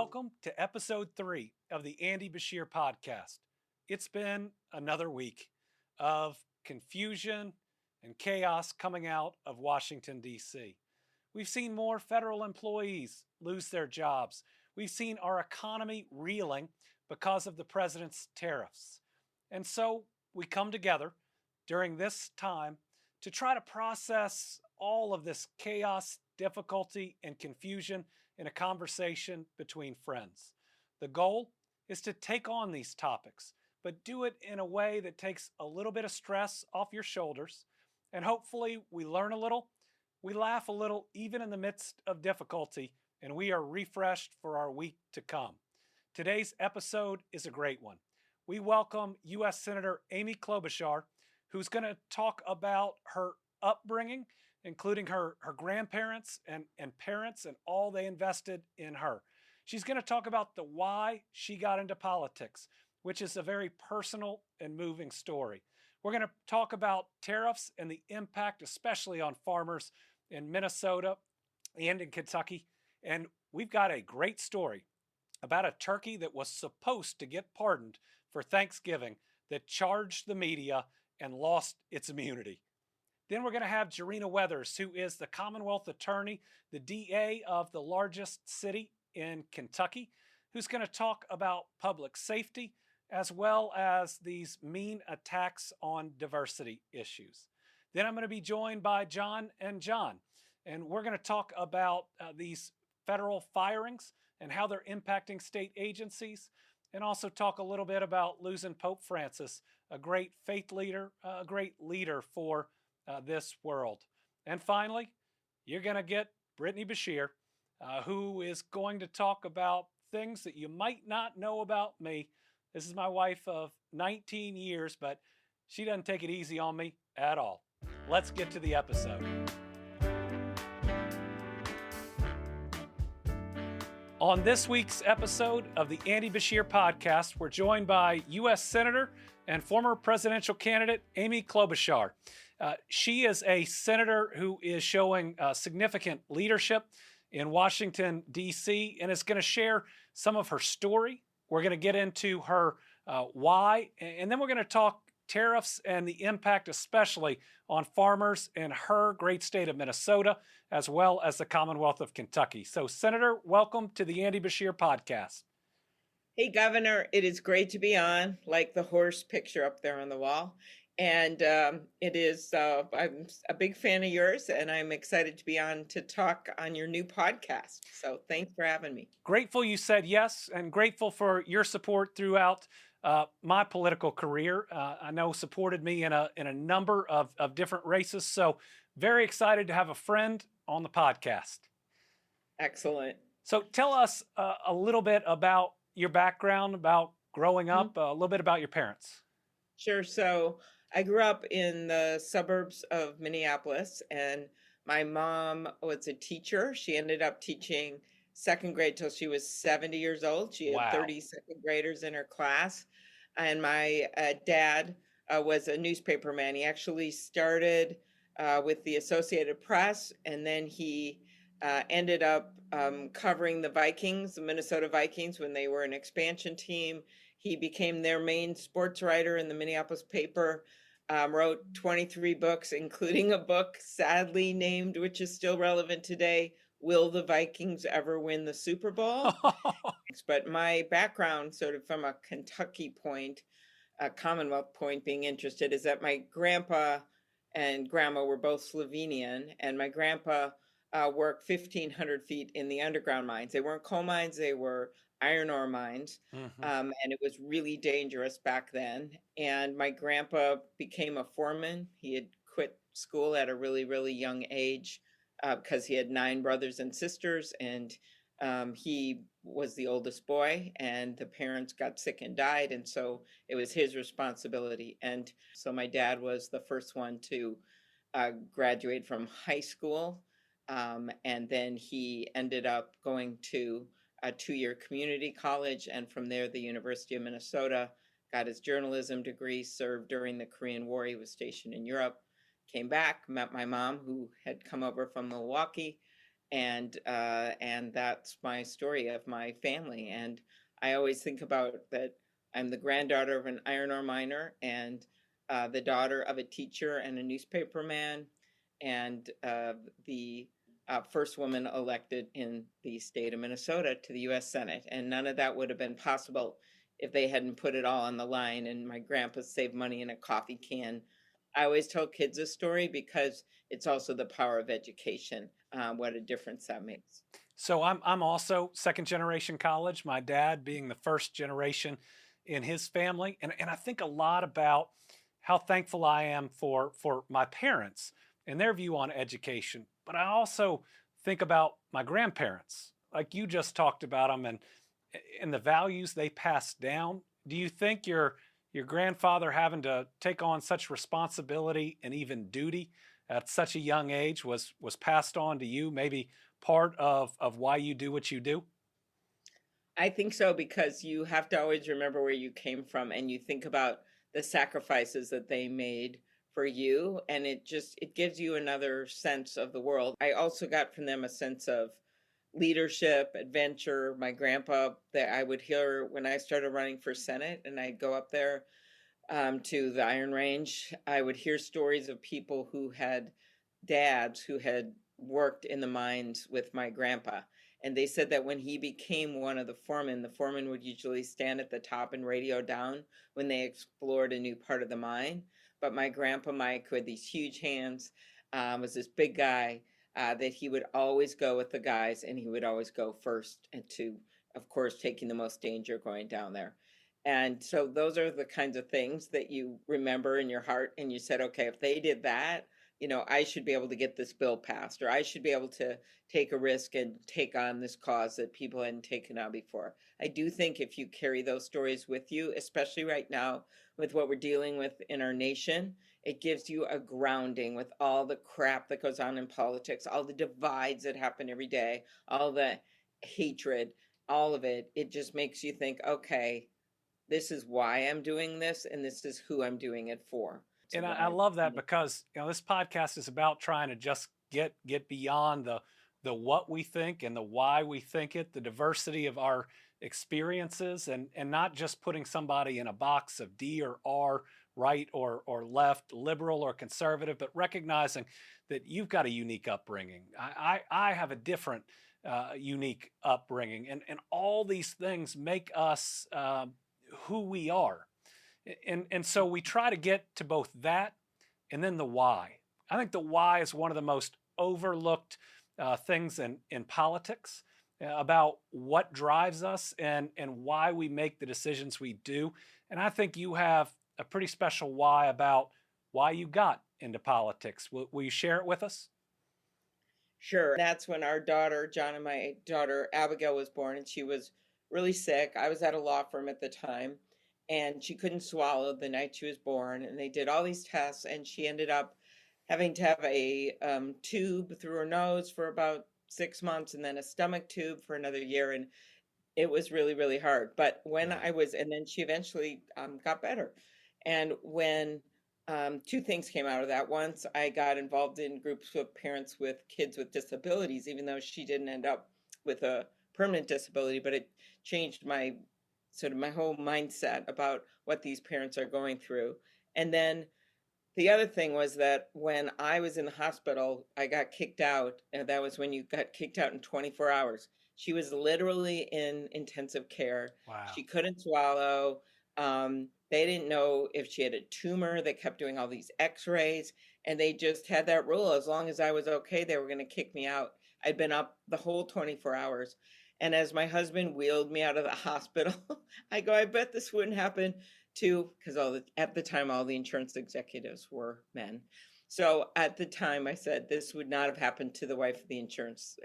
Welcome to episode 3 of the Andy Beshear podcast. It's been another week of confusion and chaos coming out of Washington, D.C. We've seen more federal employees lose their jobs. We've seen our economy reeling because of the president's tariffs. And so we come together during this time to try to process all of this chaos, difficulty, and confusion in a conversation between friends. The goal is to take on these topics, but do it in a way that takes a little bit of stress off your shoulders. And hopefully we learn a little, we laugh a little, even in the midst of difficulty, and we are refreshed for our week to come. Today's episode is a great one. We welcome U.S. Senator Amy Klobuchar, who's going to talk about her upbringing, including her grandparents and parents and all they invested in her. She's going to talk about the why she got into politics, which is a very personal and moving story. We're going to talk about tariffs and the impact, especially on farmers in Minnesota and in Kentucky. And we've got a great story about a turkey that was supposed to get pardoned for Thanksgiving that charged the media and lost its immunity. Then we're going to have Gerina, who is the Commonwealth attorney, the DA of the largest city in Kentucky, who's going to talk about public safety as well as these mean attacks on diversity issues. Then I'm going to be joined by Jon and John, and we're going to talk about these federal firings and how they're impacting state agencies, and also talk a little bit about losing Pope Francis, a great faith leader, a great leader for this world. And finally, you're going to get Britainy Beshear, who is going to talk about things that you might not know about me. This is my wife of 19 years, but she doesn't take it easy on me at all. Let's get to the episode. On this week's episode of the Andy Beshear podcast, we're joined by U.S. Senator and former presidential candidate Amy Klobuchar. She is a senator who is showing significant leadership in Washington, D.C., and is going to share some of her story. We're going to get into her why, and then we're going to talk tariffs and the impact especially on farmers in her great state of Minnesota, as well as the Commonwealth of Kentucky. So, Senator, welcome to the Andy Beshear podcast. Hey, Governor, it is great to be on, like the horse picture up there on the wall. And I'm a big fan of yours, and I'm excited to be on to talk on your new podcast. So thanks for having me. Grateful you said yes, and grateful for your support throughout my political career. I know supported me in a number of different races. So very excited to have a friend on the podcast. Excellent. So tell us a little bit about your background, about growing up, a little bit about your parents. Sure. So I grew up in the suburbs of Minneapolis, and my mom was a teacher. She ended up teaching second grade till she was 70 years old. She had 30 second graders in her class. And my dad was a newspaper man. He actually started with the Associated Press, and then he ended up covering the Vikings, the Minnesota Vikings, when they were an expansion team. He became their main sports writer in the Minneapolis paper, wrote 23 books, including a book sadly named, which is still relevant today, Will the Vikings Ever Win the Super Bowl? But my background, sort of from a Kentucky point, a Commonwealth point, being interested, is that my grandpa and grandma were both Slovenian, and my grandpa worked 1,500 feet in the underground mines. They weren't coal mines, they were iron ore mines, and it was really dangerous back then. And my grandpa became a foreman. He had quit school at a really, really young age because he had 9 brothers and sisters, and he was the oldest boy, and the parents got sick and died, and so it was his responsibility. And so my dad was the first one to graduate from high school, and then he ended up going to a 2-year community college, and from there the University of Minnesota, got his journalism degree, served during the Korean War. He was stationed in Europe, came back, met my mom, who had come over from Milwaukee, And that's my story of my family. And I always think about that I'm the granddaughter of an iron ore miner, and the daughter of a teacher and a newspaperman, and the first woman elected in the state of Minnesota to the U.S. Senate. And none of that would have been possible if they hadn't put it all on the line. And my grandpa saved money in a coffee can. I always tell kids this story because it's also the power of education. What a difference that makes. So I'm also second generation college. My dad being the first generation in his family, and I think a lot about how thankful I am for my parents and their view on education. But I also think about my grandparents, like you just talked about them, and the values they passed down. Do you think your grandfather having to take on such responsibility and even duty at such a young age was passed on to you, maybe part of why you do what you do? I think so, because you have to always remember where you came from, and you think about the sacrifices that they made for you, and it gives you another sense of the world. I also got from them a sense of leadership, adventure. My grandpa, that I would hear when I started running for Senate, and I'd go up there to the Iron Range, I would hear stories of people who had dads who had worked in the mines with my grandpa. And they said that when he became one of the foreman would usually stand at the top and radio down when they explored a new part of the mine. But my grandpa Mike, who had these huge hands, was this big guy that he would always go with the guys, and he would always go first, and to, of course, taking the most danger going down there. And so those are the kinds of things that you remember in your heart. And you said, okay, if they did that, I should be able to get this bill passed, or I should be able to take a risk and take on this cause that people hadn't taken on before. I do think if you carry those stories with you, especially right now with what we're dealing with in our nation, it gives you a grounding with all the crap that goes on in politics, all the divides that happen every day, all the hatred, all of it. It just makes you think, okay, this is why I'm doing this, and this is who I'm doing it for. And I love that, because this podcast is about trying to just get beyond the what we think and the why we think it, the diversity of our experiences, and not just putting somebody in a box of D or R, right or left, liberal or conservative, but recognizing that you've got a unique upbringing. I have a different unique upbringing, and all these things make us who we are. And so we try to get to both that and then the why. I think the why is one of the most overlooked things in politics, about what drives us and why we make the decisions we do. And I think you have a pretty special why about why you got into politics. Will you share it with us? Sure. That's when our daughter, John, and my daughter, Abigail, was born, and she was really sick. I was at a law firm at the time, and she couldn't swallow the night she was born. And they did all these tests, and she ended up having to have a tube through her nose for about 6 months, and then a stomach tube for another year. And it was really, really hard. But and then she eventually got better. And when two things came out of that. Once, I got involved in groups of parents with kids with disabilities, even though she didn't end up with a permanent disability, but it changed my whole mindset about what these parents are going through. And then the other thing was that when I was in the hospital, I got kicked out. And that was when you got kicked out in 24 hours. She was literally in intensive care. Wow. She couldn't swallow. They didn't know if she had a tumor. They kept doing all these x-rays, and they just had that rule. As long as I was okay, they were going to kick me out. I'd been up the whole 24 hours. And as my husband wheeled me out of the hospital, I go, I bet this wouldn't happen because at the time, all the insurance executives were men. So at the time, I said, this would not have happened to the wife of the insurance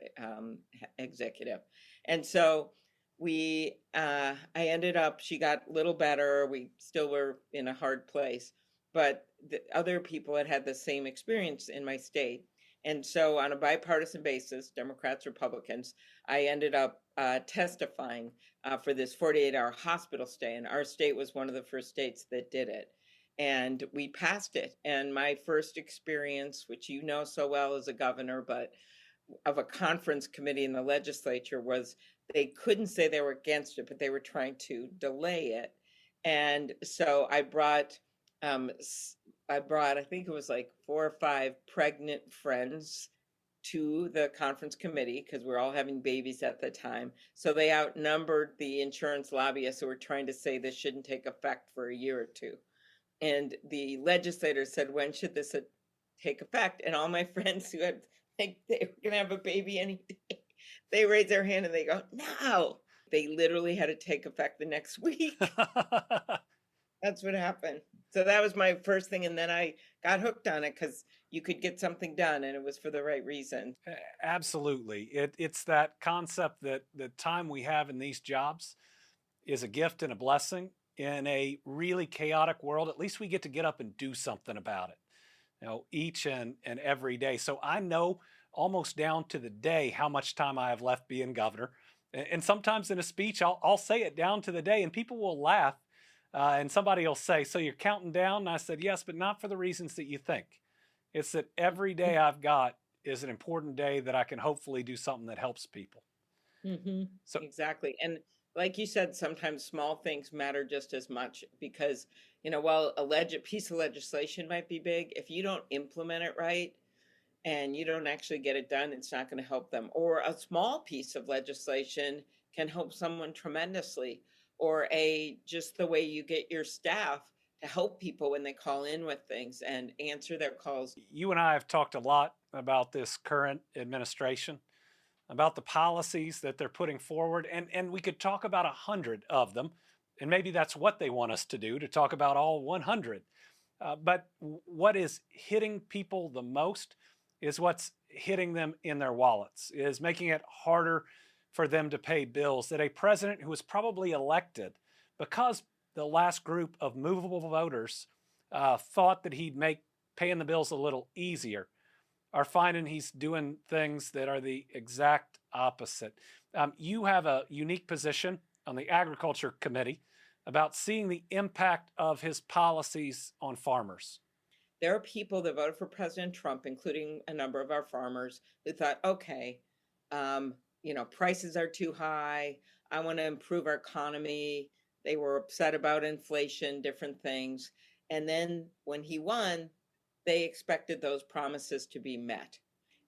executive. And so I ended up, she got a little better. We still were in a hard place, but the other people had the same experience in my state. And so on a bipartisan basis, Democrats, Republicans, I ended up testifying for this 48-hour hospital stay. And our state was one of the first states that did it. And we passed it. And my first experience, which you know so well as a governor, but of a conference committee in the legislature was they couldn't say they were against it, but they were trying to delay it. And so I brought, I think it was like 4 or 5 pregnant friends to the conference committee because we're all having babies at the time. So they outnumbered the insurance lobbyists who were trying to say this shouldn't take effect for a year or two. And the legislators said, when should this take effect? And all my friends who had like they were gonna have a baby any day, they raise their hand and they go, no. They literally had to take effect the next week. That's what happened. So that was my first thing. And then I got hooked on it because you could get something done and it was for the right reason. Absolutely. It's that concept that the time we have in these jobs is a gift and a blessing. In a really chaotic world, at least we get up and do something about it, each and every day. So I know almost down to the day how much time I have left being governor. And sometimes in a speech, I'll say it down to the day and people will laugh. And somebody will say, so you're counting down? And I said, yes, but not for the reasons that you think. It's that every day I've got is an important day that I can hopefully do something that helps people. Mm-hmm. So exactly. And like you said, sometimes small things matter just as much because, while a piece of legislation might be big, if you don't implement it right and you don't actually get it done, it's not going to help them. Or a small piece of legislation can help someone tremendously. Or just the way you get your staff to help people when they call in with things and answer their calls. You and I have talked a lot about this current administration, about the policies that they're putting forward. And we could talk about 100 of them. And maybe that's what they want us to do, to talk about all 100. But what is hitting people the most is what's hitting them in their wallets, is making it harder for them to pay bills. That a president who was probably elected because the last group of movable voters thought that he'd make paying the bills a little easier, are finding he's doing things that are the exact opposite. You have a unique position on the Agriculture Committee about seeing the impact of his policies on farmers. There are people that voted for President Trump, including a number of our farmers, who thought, okay, prices are too high. I want to improve our economy. They were upset about inflation, different things. And then when he won, they expected those promises to be met.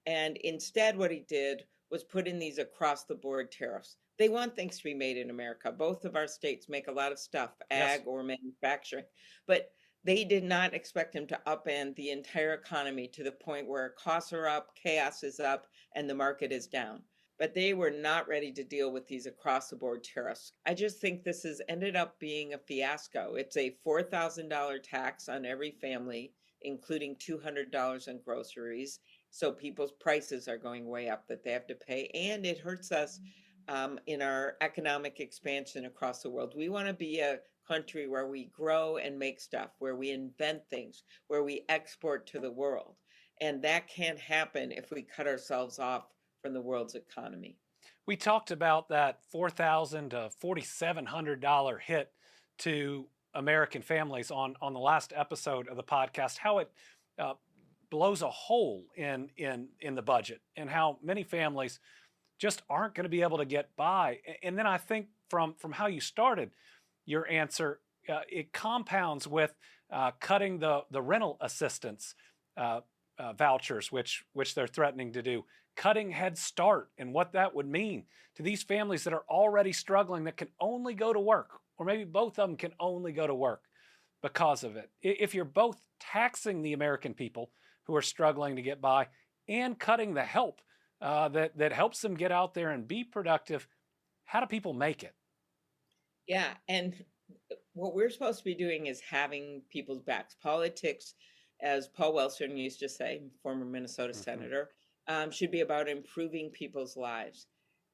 And instead, what he did was put in these across the board tariffs. They want things to be made in America. Both of our states make a lot of stuff, ag or manufacturing. But they did not expect him to upend the entire economy to the point where costs are up, chaos is up, and the market is down. But they were not ready to deal with these across the board tariffs. I just think this has ended up being a fiasco. It's a $4,000 tax on every family, including $200 on groceries. So people's prices are going way up that they have to pay. And it hurts us in our economic expansion across the world. We want to be a country where we grow and make stuff, where we invent things, where we export to the world. And that can't happen if we cut ourselves off from the world's economy. We talked about that $4,000 to $4,700 hit to American families on the last episode of the podcast, how it blows a hole in the budget and how many families just aren't going to be able to get by. And then I think from how you started your answer, it compounds with cutting the rental assistance vouchers, which they're threatening to do, cutting Head Start and what that would mean to these families that are already struggling, that can only go to work, or maybe both of them can only go to work because of it. If you're both taxing the American people who are struggling to get by and cutting the help that helps them get out there and be productive, how do people make it? Yeah, and what we're supposed to be doing is having people's backs. Politics, as Paul Wellstone used to say, former Minnesota senator, should be about improving people's lives.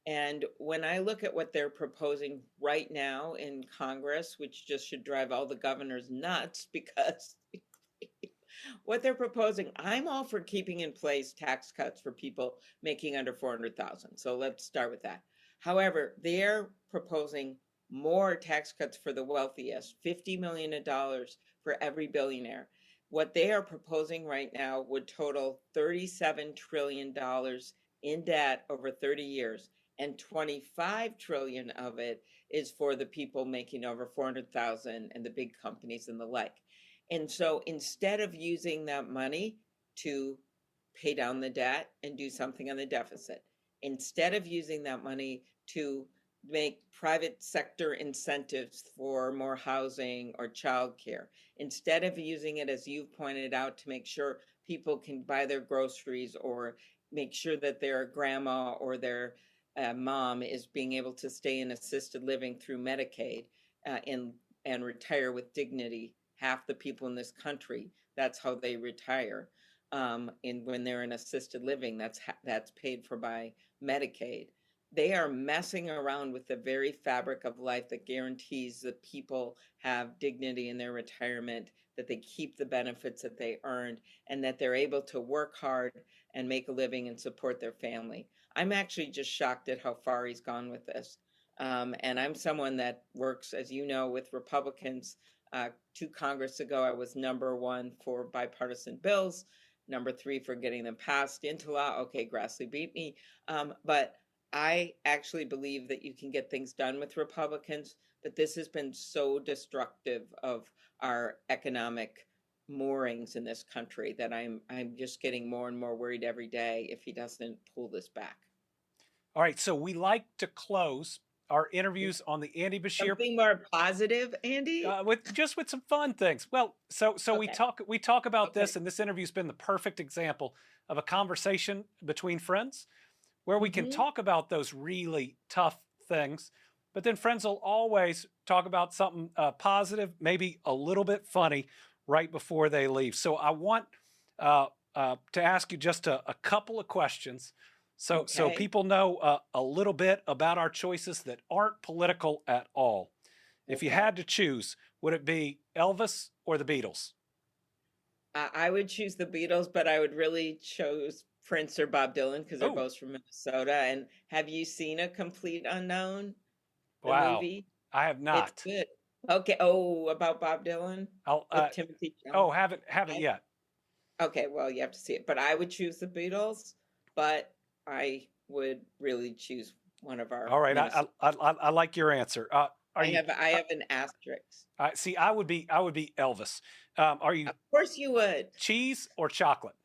And when I look at what they're proposing right now in Congress, which just should drive all the governors nuts, because what they're proposing, I'm all for keeping in place tax cuts for people making under $400,000. So let's start with that. However, they're proposing more tax cuts for the wealthiest, $50 million for every billionaire. What they are proposing right now would total $37 trillion in debt over 30 years, and 25 trillion of it is for the people making over 400,000 and the big companies and the like. And so instead of using that money to pay down the debt and do something on the deficit, instead of using that money to make private sector incentives for more housing or childcare, instead of using it, as you've pointed out, to make sure people can buy their groceries or make sure that their grandma or their mom is being able to stay in assisted living through Medicaid and retire with dignity. Half the people in this country, that's how they retire. When they're in assisted living, that's paid for by Medicaid. They are messing around with the very fabric of life that guarantees that people have dignity in their retirement, that they keep the benefits that they earned, and that they're able to work hard and make a living and support their family. I'm actually just shocked at how far he's gone with this. And I'm someone that works, as you know, with Republicans. 2 Congress ago, I was #1 for bipartisan bills, #3 for getting them passed into law. Okay, Grassley beat me. But I actually believe that you can get things done with Republicans, but this has been so destructive of our economic moorings in this country that I'm just getting more and more worried every day if he doesn't pull this back. All right, so we like to close our interviews on the Andy Beshear. Something more positive, Andy? With some fun things. Well, so Okay. we talk about Okay. this, and this interview's been the perfect example of a conversation between friends where we can talk about those really tough things, but then friends will always talk about something positive, maybe a little bit funny, right before they leave. So I want to ask you just a couple of questions, so people know a little bit about our choices that aren't political at all. If you had to choose, would it be Elvis or the Beatles? I would choose the Beatles, but I would really choose Prince or Bob Dylan because they're Oh, both from Minnesota. And have you seen A Complete Unknown, the wow. movie? I have It's not. good. Okay. Oh, about Bob Dylan I'll, with Timothy Chalamet. haven't yet. Okay, well, you have to see it. But I would choose the Beatles, but I would really choose one of our All right, Minnesota. I like your answer. Are I you? have an asterisk. See, I would be Elvis. Are you Of course you would. cheese or chocolate?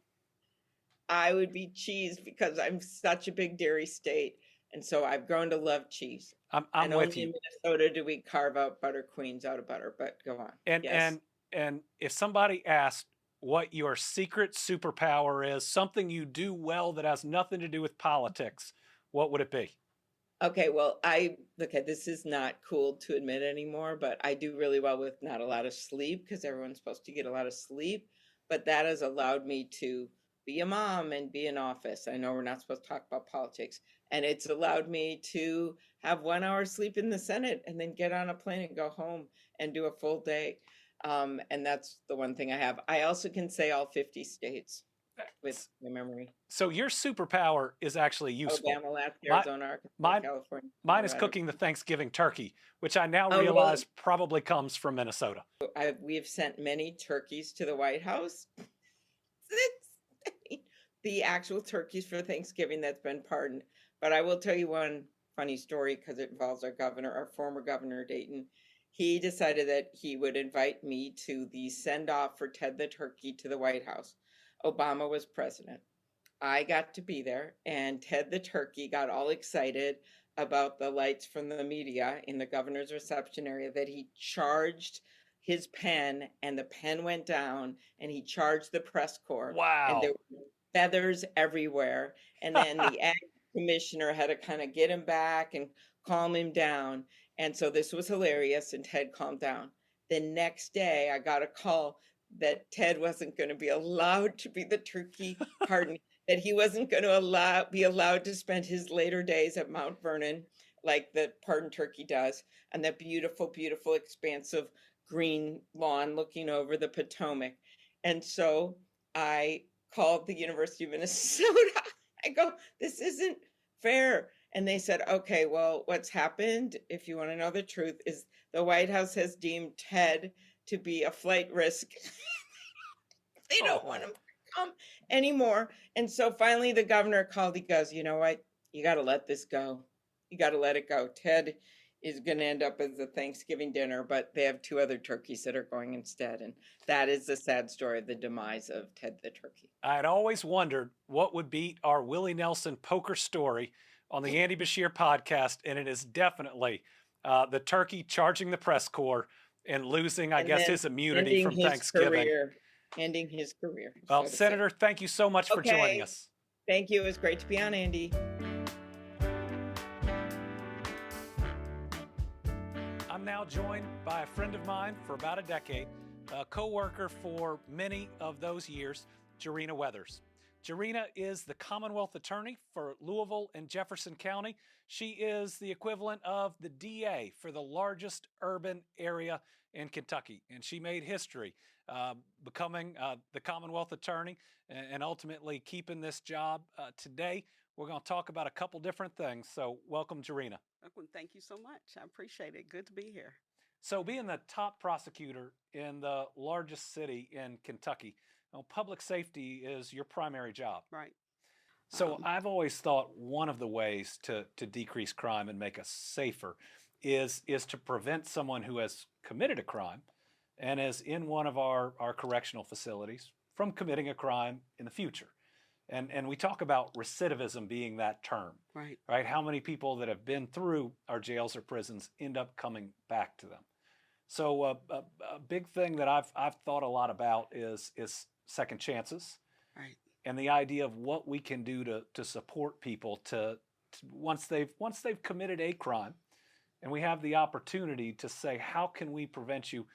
I would be cheese because I'm such a big dairy state, and so I've grown to love cheese. I'm And with only you. in Minnesota do we carve out butter queens out of butter. But go on. And Yes. and if somebody asked what your secret superpower is, something you do well that has nothing to do with politics, what would it be? Okay, well, this is not cool to admit anymore, but I do really well with not a lot of sleep because everyone's supposed to get a lot of sleep. But that has allowed me to be a mom and be in office. I know we're not supposed to talk about politics. And it's allowed me to have 1 hour sleep in the Senate and then get on a plane and go home and do a full day. And that's the one thing I have. I also can say all 50 states with my memory. So your superpower is actually useful. Alabama, Alaska, Arizona, Arkansas, California. Mine is Colorado. cooking the Thanksgiving turkey, which I now Oh, realize probably comes from Minnesota. We have sent many turkeys to the White House. The actual turkeys for Thanksgiving that's been pardoned. But I will tell you one funny story because it involves our former governor, Dayton. He decided that he would invite me to the send-off for Ted the Turkey to the White House. Obama was president. I got to be there, and Ted the Turkey got all excited about the lights from the media in the governor's reception area that he charged his pen, and the pen went down, and he charged the press corps. Wow. And there were feathers everywhere. And then the ag commissioner had to kind of get him back and calm him down. And so this was hilarious, and Ted calmed down. The next day, I got a call that Ted wasn't going to be allowed to be the turkey pardon, that he wasn't going to be allowed to spend his later days at Mount Vernon like the pardoned turkey does, and that beautiful, beautiful, expansive green lawn looking over the Potomac. And so I called the University of Minnesota. I go, this isn't fair. And they said, okay, well, what's happened, if you want to know the truth, is the White House has deemed Ted to be a flight risk. They don't want him to come anymore. And so finally the governor called. He goes, you know what? You got to let this go. You got to let it go. Ted is going to end up as a Thanksgiving dinner, but they have 2 other turkeys that are going instead. And that is the sad story of the demise of Ted the turkey. I'd always wondered what would beat our Willie Nelson poker story on the Andy Beshear podcast, and it is definitely the turkey charging the press corps and losing, I guess, his immunity from Thanksgiving. Ending his career. Well, so Senator, thank you so much for joining us. Thank you. It was great to be on, Andy. I'm now joined by a friend of mine for about a decade, a co-worker for many of those years, Gerina Weathers. Gerina is the Commonwealth attorney for Louisville and Jefferson County. She is the equivalent of the DA for the largest urban area in Kentucky. And she made history becoming the Commonwealth attorney and ultimately keeping this job. Today, we're going to talk about a couple different things. So welcome, Gerina. Well, thank you so much. I appreciate it. Good to be here. So being the top prosecutor in the largest city in Kentucky, public safety is your primary job. Right. So I've always thought one of the ways to decrease crime and make us safer is to prevent someone who has committed a crime and is in one of our correctional facilities from committing a crime in the future. And we talk about recidivism being that term. Right? How many people that have been through our jails or prisons end up coming back to them? So a big thing that I've thought a lot about is second chances. Right. And the idea of what we can do to support people to once they've committed a crime, and we have the opportunity to say, how can we prevent you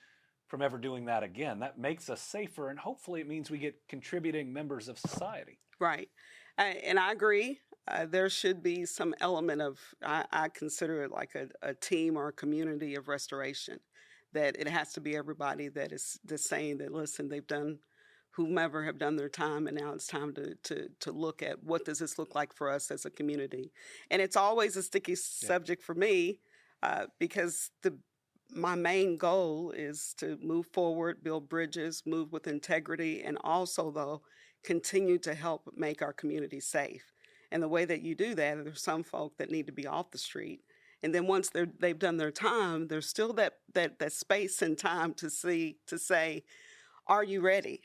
from ever doing that again? That makes us safer, and hopefully it means we get contributing members of society. Right. And I agree. There should be some element of, I consider it like a team or a community of restoration, that it has to be everybody that is saying that, listen, whomever have done their time, and now it's time to look at what does this look like for us as a community. And it's always a sticky subject for me because my main goal is to move forward, build bridges, move with integrity, and also, though, continue to help make our community safe. And the way that you do that, there's some folk that need to be off the street. And then once they've done their time, there's still that space and time to say, are you ready?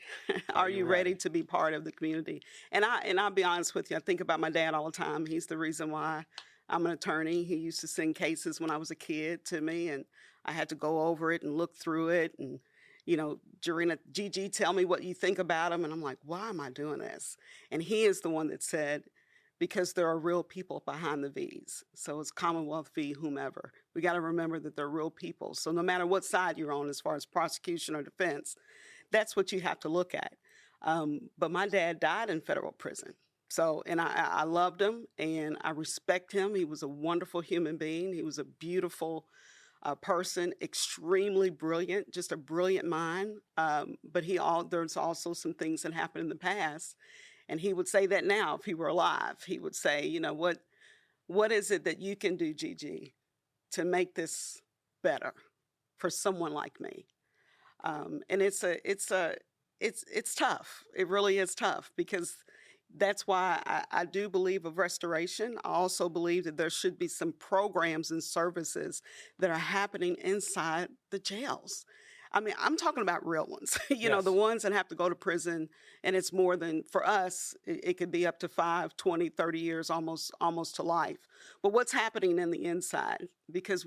Are you ready to be part of the community? And I'll be honest with you, I think about my dad all the time. He's the reason why I'm an attorney. He used to send cases when I was a kid to me, and I had to go over it and look through it. And, Gerina, Gigi, tell me what you think about them. And I'm like, why am I doing this? And he is the one that said, because there are real people behind the V's. So it's Commonwealth v. whomever. We got to remember that they're real people. So no matter what side you're on as far as prosecution or defense, that's what you have to look at. But my dad died in federal prison. So, and I loved him and I respect him. He was a wonderful human being. He was a beautiful person, extremely brilliant, just a brilliant mind. But there's also some things that happened in the past. And he would say that now, if he were alive, he would say, what is it that you can do, Gigi, to make this better for someone like me? And it's tough. It really is tough, because that's why I do believe of restoration. I also believe that there should be some programs and services that are happening inside the jails. I mean, I'm talking about real ones, the ones that have to go to prison, and it's more than, for us, it could be up to 5, 20, 30 years, almost to life. But what's happening in the inside? Because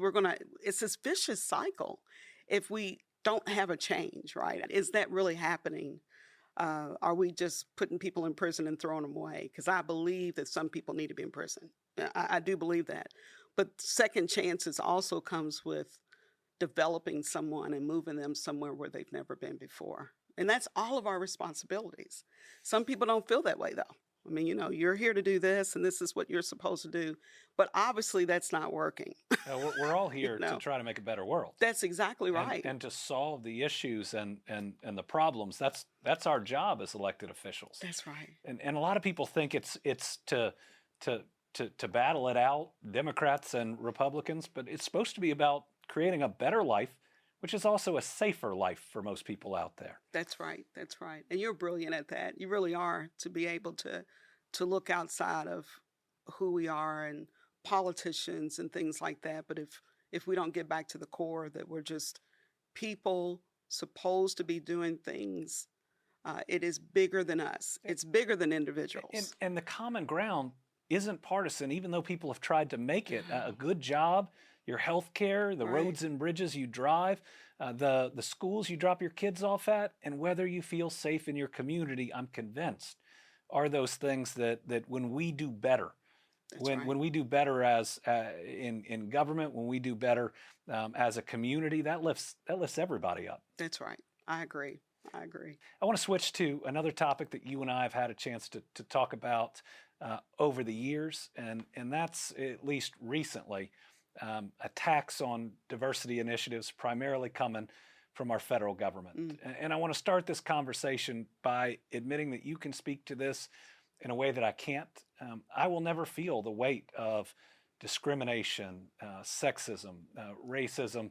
it's this vicious cycle if we don't have a change, right? Is that really happening? Are we just putting people in prison and throwing them away? Because I believe that some people need to be in prison. I do believe that. But second chances also comes with developing someone and moving them somewhere where they've never been before. And that's all of our responsibilities. Some people don't feel that way, though. I mean, you're here to do this, and this is what you're supposed to do. But obviously, that's not working. We're all here to try to make a better world. That's exactly right. And to solve the issues and the problems. That's our job as elected officials. That's right. And a lot of people think it's to battle it out, Democrats and Republicans, but it's supposed to be about creating a better life which is also a safer life for most people out there. That's right. That's right. And you're brilliant at that. You really are, to be able to look outside of who we are and politicians and things like that. But if we don't get back to the core that we're just people supposed to be doing things, it is bigger than us. It's bigger than individuals. And the common ground isn't partisan, even though people have tried to make it a good job. Your health care, the roads and bridges you drive, the schools you drop your kids off at, and whether you feel safe in your community, I'm convinced, are those things that when we do better, when we do better as in government, when we do better as a community, that lifts everybody up. That's right. I agree. I want to switch to another topic that you and I have had a chance to talk about over the years, and that's, at least recently, attacks on diversity initiatives primarily coming from our federal government. And I want to start this conversation by admitting that you can speak to this in a way that I can't. I will never feel the weight of discrimination, sexism, racism,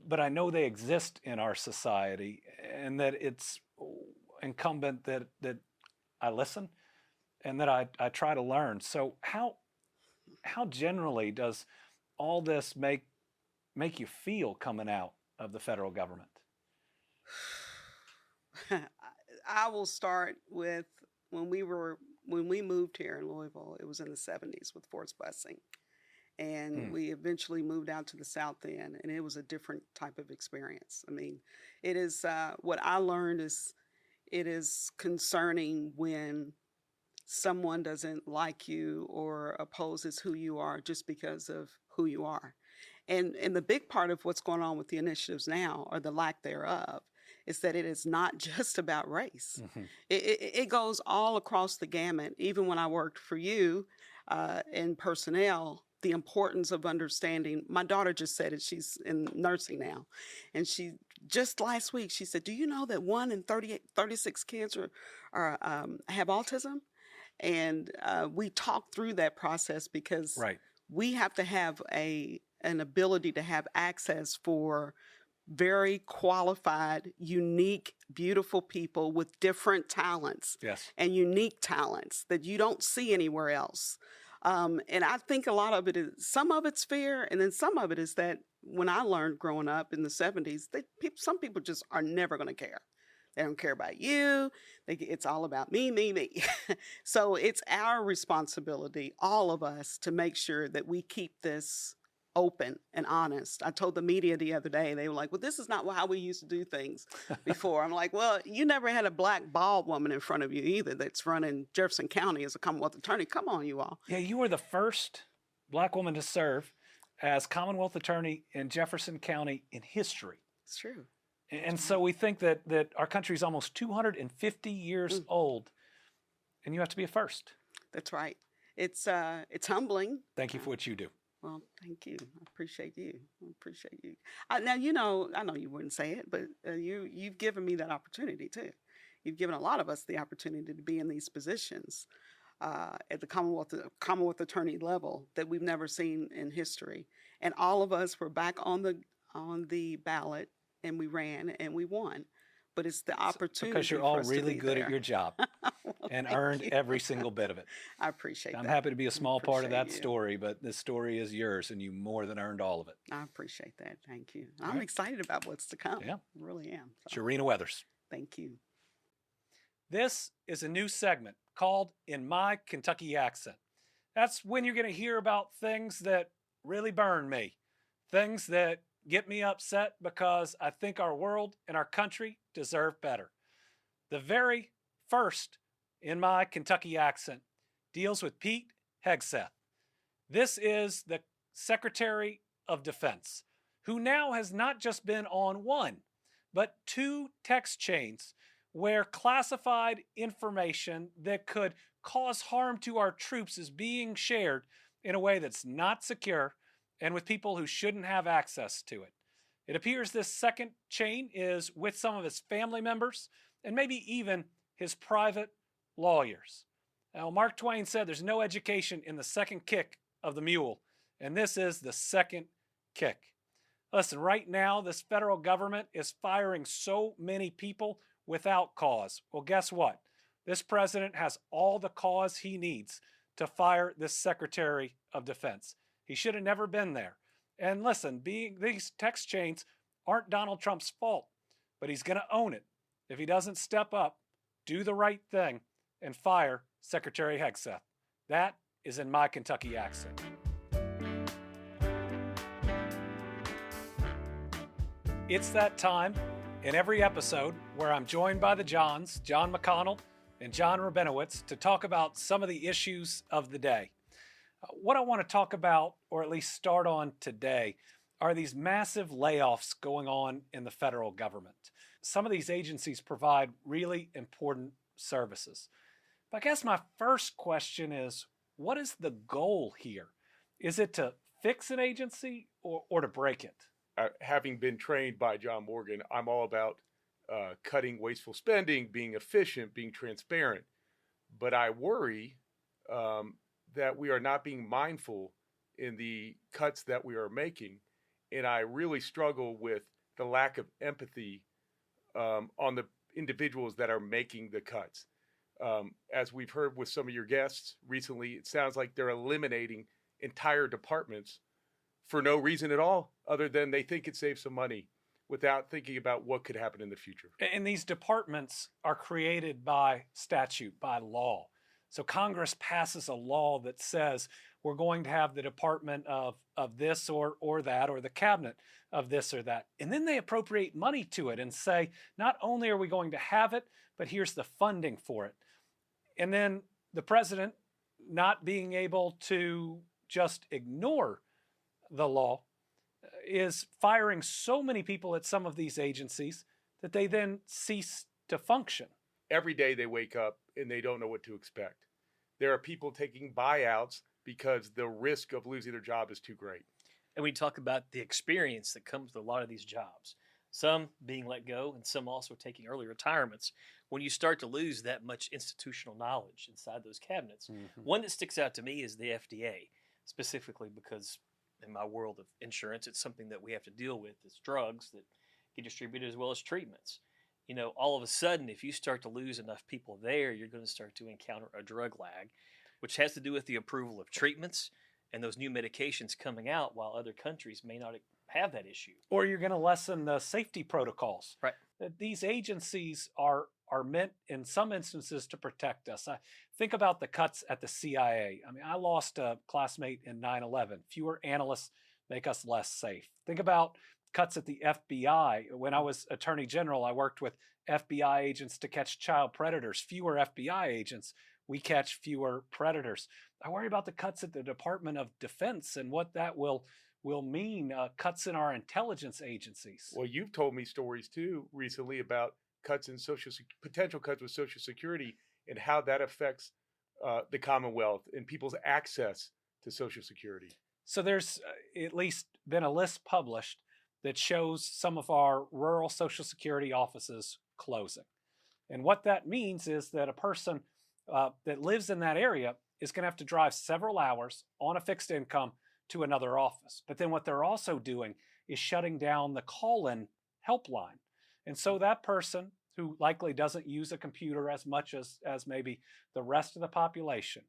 but I know they exist in our society, and that it's incumbent that I listen and that I try to learn. So how generally does all this make you feel coming out of the federal government? I will start with when we moved here in Louisville. It was in the 70s with forced busing. And we eventually moved out to the South End, and it was a different type of experience. I mean, it is, what I learned is, it is concerning when someone doesn't like you or opposes who you are just because of who you are. And the big part of what's going on with the initiatives now, or the lack thereof, is that it is not just about race. It goes all across the gamut. Even when I worked for you in personnel, the importance of understanding. My daughter just said it. She's in nursing now. And she, just last week, she said, do you know that 1 in 36 kids have autism? And we talked through that process because we have to have an ability to have access for very qualified, unique, beautiful people with different talents and unique talents that you don't see anywhere else. And I think a lot of it is, some of it's fear, and then some of it is that when I learned growing up in the 70s, some people just are never going to care. They don't care about you. It's all about me. So it's our responsibility, all of us, to make sure that we keep this open and honest. I told the media the other day, they were like, well, this is not how we used to do things before. I'm like, well, you never had a black bald woman in front of you either that's running Jefferson County as a Commonwealth attorney. Come on, you all. Yeah, you were the first black woman to serve as Commonwealth attorney in Jefferson County in history. It's true. And so we think that our country is almost 250 years old, and you have to be a first. That's right. It's humbling. Thank you for what you do. Well, thank you. I appreciate you. Now, I know you wouldn't say it, but you've given me that opportunity too. You've given a lot of us the opportunity to be in these positions at the Commonwealth attorney level that we've never seen in history. And all of us were back on the ballot, and we ran and we won. But it's the opportunity because you're all really good at your job and earned every single bit of it. I appreciate that. I'm happy to be a small part of that story, but this story is yours, and you more than earned all of it. I appreciate that. Thank you. I'm excited about what's to come. Yeah. I really am. So. Gerina Weathers. Thank you. This is a new segment called In My Kentucky Accent. That's when you're going to hear about things that really burn me, things that get me upset because I think our world and our country deserve better. The very first In My Kentucky Accent deals with Pete Hegseth. This is the Secretary of Defense, who now has not just been on one, but two text chains where classified information that could cause harm to our troops is being shared in a way that's not secure and with people who shouldn't have access to it. It appears this second chain is with some of his family members and maybe even his private lawyers. Now, Mark Twain said there's no education in the second kick of the mule, and this is the second kick. Listen, right now, this federal government is firing so many people without cause. Well, guess what? This president has all the cause he needs to fire this Secretary of Defense. He should have never been there. And listen, these text chains aren't Donald Trump's fault, but he's going to own it if he doesn't step up, do the right thing, and fire Secretary Hegseth. That is in my Kentucky accent. It's that time in every episode where I'm joined by the Johns, John McConnell and John Rabinowitz, to talk about some of the issues of the day. What I want to talk about, or at least start on today, are these massive layoffs going on in the federal government. Some of these agencies provide really important services. But I guess my first question is, what is the goal here? Is it to fix an agency or to break it? Having been trained by John Morgan, I'm all about cutting wasteful spending, being efficient, being transparent. But I worry that we are not being mindful in the cuts that we are making. And I really struggle with the lack of empathy on the individuals that are making the cuts. As we've heard with some of your guests recently, it sounds like they're eliminating entire departments for no reason at all, other than they think it saves some money without thinking about what could happen in the future. And these departments are created by statute, by law. So Congress passes a law that says we're going to have the department of this or that, or the cabinet of this or that. And then they appropriate money to it and say, not only are we going to have it, but here's the funding for it. And then the president not being able to just ignore the law is firing so many people at some of these agencies that they then cease to function. Every day they wake up and they don't know what to expect. There are people taking buyouts because the risk of losing their job is too great. And we talk about the experience that comes with a lot of these jobs, some being let go and some also taking early retirements. When you start to lose that much institutional knowledge inside those cabinets, one that sticks out to me is the FDA, specifically because in my world of insurance, it's something that we have to deal with. It's drugs that get distributed as well as treatments. You know, all of a sudden, if you start to lose enough people there, you're going to start to encounter a drug lag, which has to do with the approval of treatments and those new medications coming out, while other countries may not have that issue. Or you're going to lessen the safety protocols. Right. These agencies are meant in some instances to protect us. I think about the cuts at the CIA. I mean, I lost a classmate in 9/11. Fewer analysts make us less safe. Think about cuts at the FBI. When I was Attorney General, I worked with FBI agents to catch child predators. Fewer FBI agents, we catch fewer predators. I worry about the cuts at the Department of Defense and what that will mean, cuts in our intelligence agencies. Well, you've told me stories too recently about cuts in potential cuts with Social Security and how that affects the Commonwealth and people's access to Social Security. So there's at least been a list published that shows some of our rural Social Security offices closing. And what that means is that a person that lives in that area is going to have to drive several hours on a fixed income to another office. But then what they're also doing is shutting down the call-in helpline. And so that person, who likely doesn't use a computer as much as maybe the rest of the population,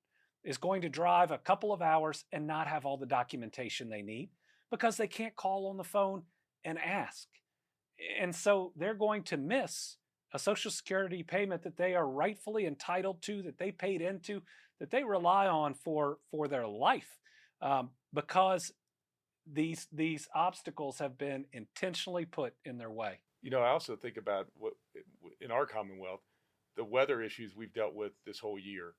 is going to drive a couple of hours and not have all the documentation they need because they can't call on the phone and ask. And so they're going to miss a Social Security payment that they are rightfully entitled to, that they paid into, that they rely on for their life, because these obstacles have been intentionally put in their way. You know, I also think about what in our Commonwealth, the weather issues we've dealt with this whole year.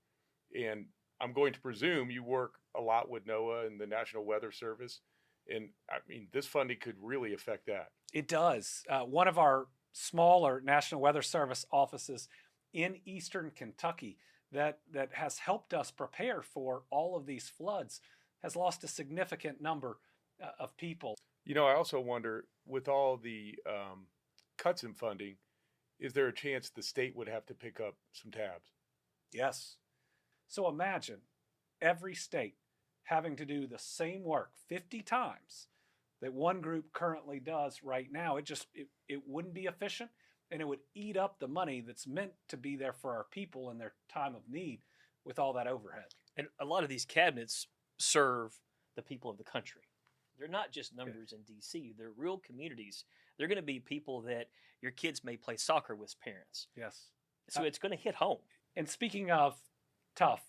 And I'm going to presume you work a lot with NOAA and the National Weather Service. And I mean, this funding could really affect that. It does. One of our smaller National Weather Service offices in Eastern Kentucky that has helped us prepare for all of these floods has lost a significant number of people. You know, I also wonder, with all the cuts in funding, is there a chance the state would have to pick up some tabs? Yes. So imagine every state having to do the same work 50 times that one group currently does right now. It wouldn't be efficient, and it would eat up the money that's meant to be there for our people in their time of need with all that overhead. And a lot of these cabinets serve the people of the country. They're not just numbers in D.C. They're real communities. They're going to be people that your kids may play soccer with parents. Yes. So it's going to hit home. And speaking of tough,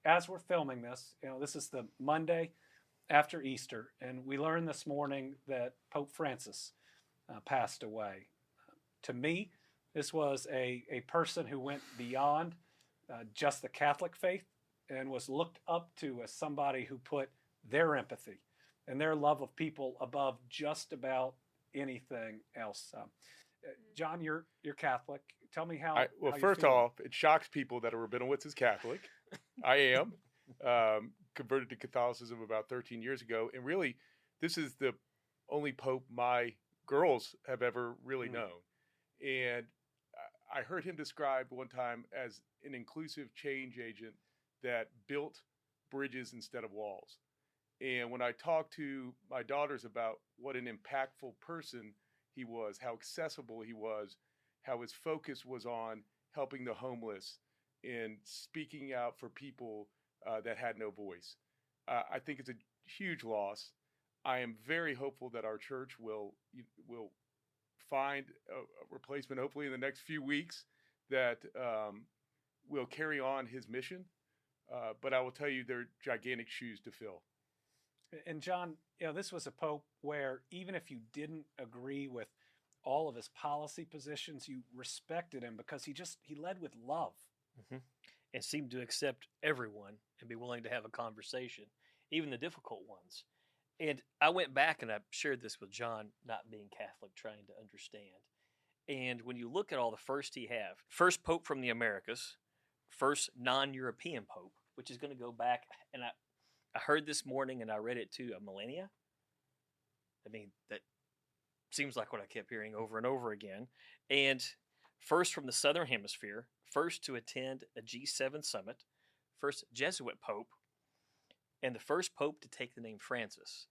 as we're filming this, this is the Monday after Easter, and we learned this morning that Pope Francis passed away. To me, this was a person who went beyond just the Catholic faith and was looked up to as somebody who put their empathy and their love of people above just about anything else. John, you're Catholic. Tell me how. Well, how first off, it shocks people that a Rabinowitz is Catholic. I am converted to Catholicism about 13 years ago, and really, this is the only pope my girls have ever really known. And I heard him described one time as an inclusive change agent that built bridges instead of walls. And when I talked to my daughters about what an impactful person he was, how accessible he was, how his focus was on helping the homeless and speaking out for people that had no voice, I think it's a huge loss. I am very hopeful that our church will find a replacement, hopefully in the next few weeks, that will carry on his mission. But I will tell you, they're gigantic shoes to fill. And John, this was a pope where even if you didn't agree with all of his policy positions, you respected him because he led with love. Mm-hmm. And seemed to accept everyone and be willing to have a conversation, even the difficult ones. And I went back and I shared this with John, not being Catholic, trying to understand. And when you look at all the first he have, first pope from the Americas, first non-European pope, which is going to go back, and I heard this morning and I read it too, a millennia. I mean, that seems like what I kept hearing over and over again. And first from the Southern Hemisphere, first to attend a G7 summit, first Jesuit pope, and the first pope to take the name Francis,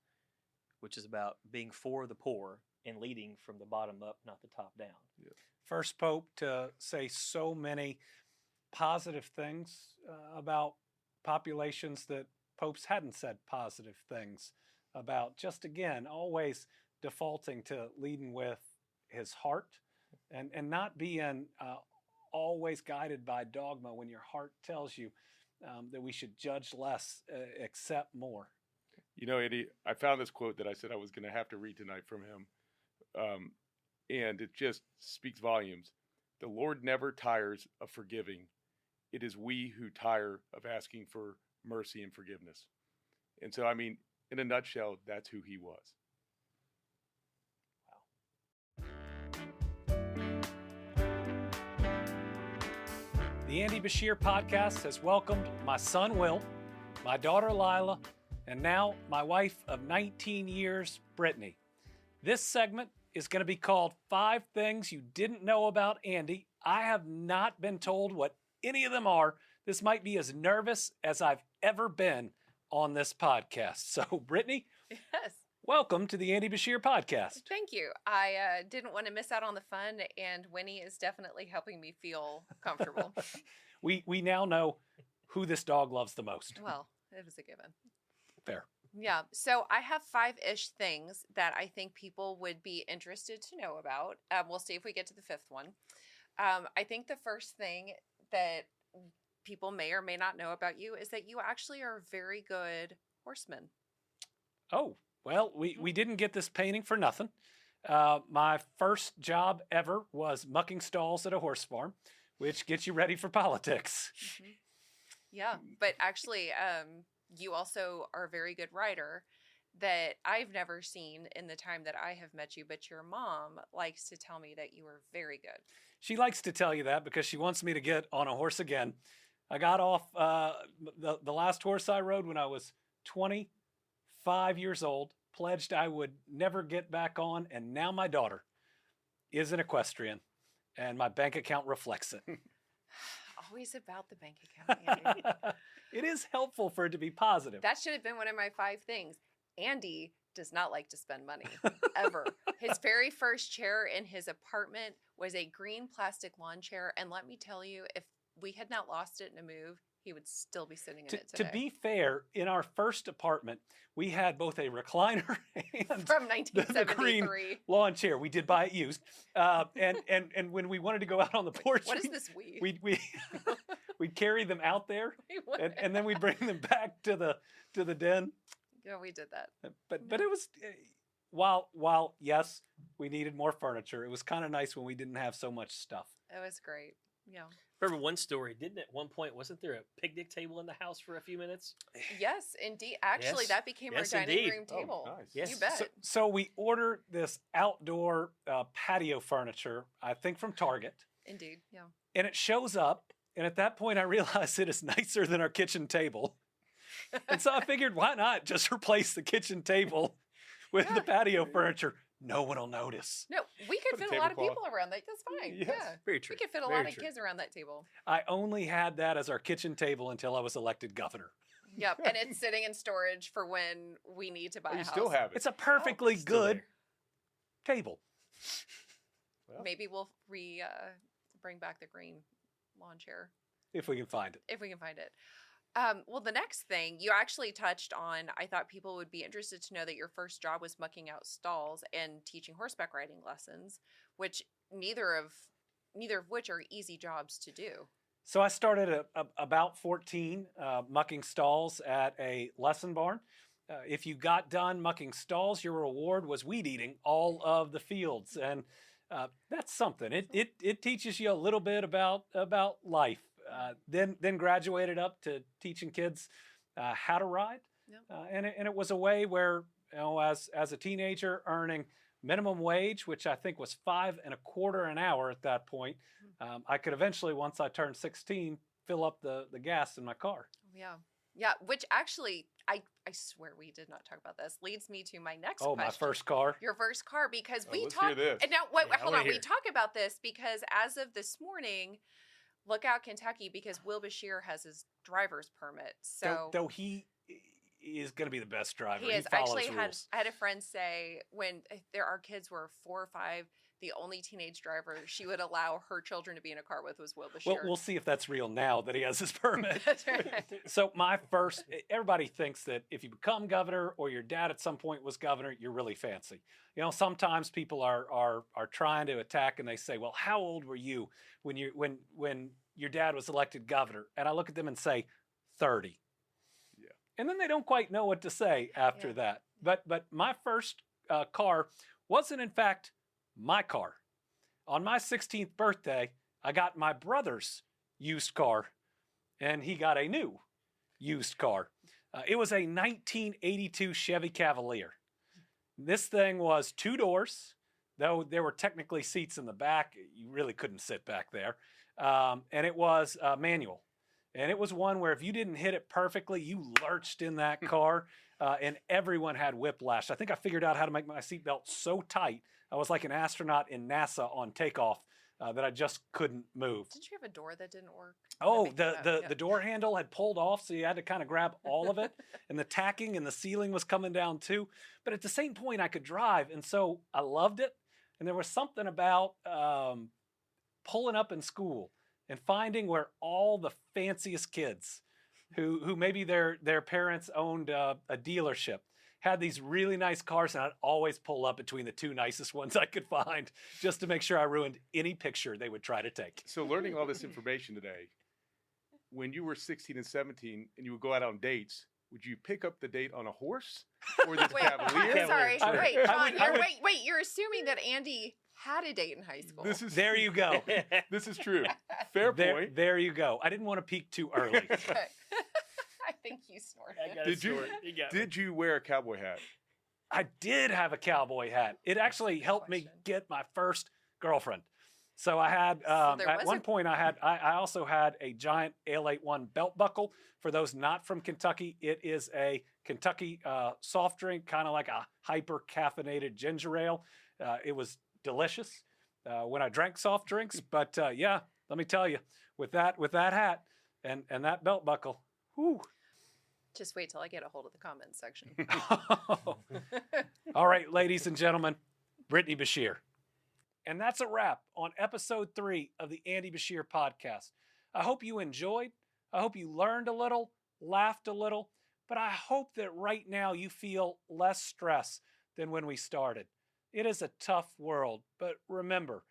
which is about being for the poor and leading from the bottom up, not the top down. Yeah. First pope to say so many positive things about populations that popes hadn't said positive things about. Just again, always defaulting to leading with his heart and not being always guided by dogma when your heart tells you that we should judge less, accept more. Eddie, I found this quote that I said I was going to have to read tonight from him. And it just speaks volumes. The Lord never tires of forgiving. It is we who tire of asking for mercy and forgiveness. And so, I mean, in a nutshell, that's who he was. The Andy Beshear podcast has welcomed my son, Will, my daughter, Lila, and now my wife of 19 years, Brittany. This segment is going to be called 5 Things You Didn't Know About Andy. I have not been told what any of them are. This might be as nervous as I've ever been on this podcast. So, Brittany? Yes. Welcome to the Andy Beshear podcast. Thank you. I didn't want to miss out on the fun, and Winnie is definitely helping me feel comfortable. We now know who this dog loves the most. Well, it was a given. Fair. Yeah. So I have 5-ish things that I think people would be interested to know about. We'll see if we get to the 5th one. I think the first thing that people may or may not know about you is that you actually are a very good horseman. Oh. Well, we didn't get this painting for nothing. My first job ever was mucking stalls at a horse farm, which gets you ready for politics. Mm-hmm. Yeah, but actually, you also are a very good rider that I've never seen in the time that I have met you, but your mom likes to tell me that you are very good. She likes to tell you that because she wants me to get on a horse again. I got off the last horse I rode when I was 25 years old, pledged I would never get back on, and now my daughter is an equestrian, and my bank account reflects it. Always about the bank account, Andy. It is helpful for it to be positive. That should have been one of my 5 things. Andy does not like to spend money ever. His very first chair in his apartment was a green plastic lawn chair. And let me tell you, if we had not lost it in a move, he would still be sitting in it today. To be fair, in our first apartment, we had both a recliner and From the green 1973. lawn chair. We did buy it used. And when we wanted to go out on the porch, What is this we? we'd carry them out there, and then we'd bring them back to the den. Yeah, we did that. But it was, while yes, we needed more furniture, it was kind of nice when we didn't have so much stuff. It was great. Yeah. Remember one story, didn't at one point, wasn't there a picnic table in the house for a few minutes? Yes, indeed. Actually, Yes. that became Yes, our dining indeed. room table. Oh, nice. Yes. You bet. So we ordered this outdoor patio furniture, I think from Target, Indeed. Yeah. and it shows up. And at that point, I realized it is nicer than our kitchen table. And so I figured, why not just replace the kitchen table with the patio furniture? No one will notice. No, we could Put a fit a lot of tablecloth. people around that. That's fine. Yes. Yeah. Very true. We could fit a Very lot of true. kids around that table. I only had that as our kitchen table until I was elected governor. Yep. And it's sitting in storage for when we need to buy Oh, a you house. still have it. It's a perfectly Still good there. table. Well, Maybe we'll bring back the green lawn chair If we can find it. if we can find it. Well, the next thing you actually touched on, I thought people would be interested to know that your first job was mucking out stalls and teaching horseback riding lessons, which neither of which are easy jobs to do. So I started at about 14 mucking stalls at a lesson barn. If you got done mucking stalls, your reward was weed eating all of the fields, and that's something. It teaches you a little bit about life. Then graduated up to teaching kids how to ride, Yeah. and it was a way where, as a teenager earning minimum wage, which I think was $5.25 an hour at that point, I could eventually, once I turned 16, fill up the gas in my car. Yeah. Yeah. Which actually, I swear we did not talk about this, leads me to my next Oh, question. my first car. Your first car, because we let's hear talked. this. And now, wait, Yeah, I hold wanna on. We hear. talk about this because as of this morning, look out Kentucky, because Will Beshear has his driver's permit. So Though he is going to be the best driver. he is. follows Actually, rules. I had a friend say when our kids were 4 or 5, the only teenage driver she would allow her children to be in a car with was Will Beshear. Well, we'll see if that's real now that he has his permit. That's right. So everybody thinks that if you become governor or your dad at some point was governor, you're really fancy. Sometimes people are trying to attack and they say, well, how old were you when your dad was elected governor? And I look at them and say, 30. Yeah. And then they don't quite know what to say after Yeah. that. But my first car wasn't, in fact, my car. On my 16th birthday, I got my brother's used car, and he got a new used car. It was a 1982 Chevy Cavalier. This thing was 2 doors, though there were technically seats in the back. You really couldn't sit back there. And it was manual. And it was one where if you didn't hit it perfectly, you lurched in that car, and everyone had whiplash. I think I figured out how to make my seatbelt so tight, I was like an astronaut in NASA on takeoff, that I just couldn't move. Didn't you have a door that didn't work? Oh, That makes sense. the door handle had pulled off, so you had to kind of grab all of it, and the tacking and the ceiling was coming down too. But at the same point, I could drive, and so I loved it. And there was something about pulling up in school and finding where all the fanciest kids, who maybe their parents owned a dealership, had these really nice cars, and I'd always pull up between the 2 nicest ones I could find just to make sure I ruined any picture they would try to take. So learning all this information today, when you were 16 and 17 and you would go out on dates, would you pick up the date on a horse or this Wait, Cavalier? I'm sorry. I would- Wait, I John, would- wait. You're assuming that Andy had a date in high school. There you go. This is true. Fair point. There you go. I didn't want to peak too early. Okay. I think you snorted. I got Did a you- story. got me. Did you wear a cowboy hat? I did have a cowboy hat. It actually helped me Question. get my first girlfriend. So I had there at was one a- point I also had a giant Ale81 belt buckle. For those not from Kentucky, it is a Kentucky soft drink, kind of like a hyper caffeinated ginger ale. It was delicious when I drank soft drinks. But yeah, let me tell you, with that hat and that belt buckle, whew. Just wait till I get a hold of the comments section. All right, ladies and gentlemen, Britainy Beshear. And that's a wrap on episode 3 of the Andy Beshear podcast. I hope you enjoyed. I hope you learned a little, laughed a little, but I hope that right now you feel less stress than when we started. It is a tough world, but remember,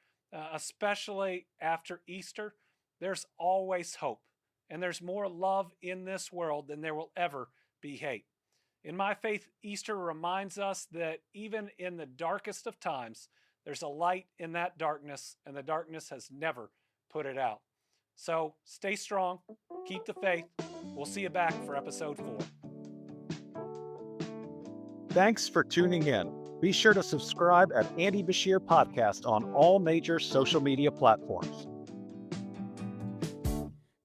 especially after Easter, there's always hope. And there's more love in this world than there will ever be hate. In my faith, Easter reminds us that even in the darkest of times, there's a light in that darkness, and the darkness has never put it out. So stay strong, keep the faith. We'll see you back for episode 4. Thanks for tuning in. Be sure to subscribe at Andy Beshear Podcast on all major social media platforms.